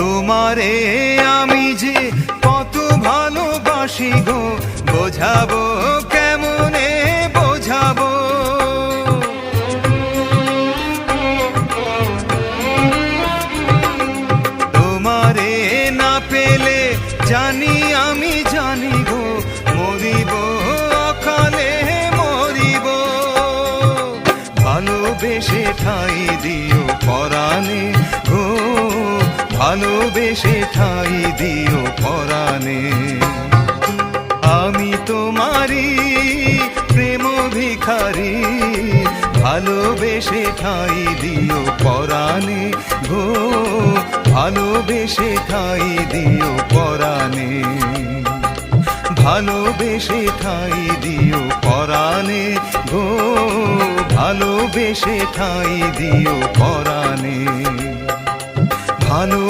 তোমারে আমি যে কত ভালোবাসি গো, বোঝাবো কেমনে বোঝাবো। তোমারে না পেলে জানি আমি জানি গো, মরিব অকালে মরিব। ভালোবেসে ঠাই দিও পরাণে গো, ভালোবেসে ঠাই দিও পরাণে। আমি তোমারি প্রেম ভিখারি, ভালোবেসে ঠাই দিও পরাণে গো, ভালোবেসে ঠাই দিও পরাণে। ভালোবেসে ঠাই দিও পরাণে গো, ভালোবেসে ঠাই দিও পরাণে। ভালো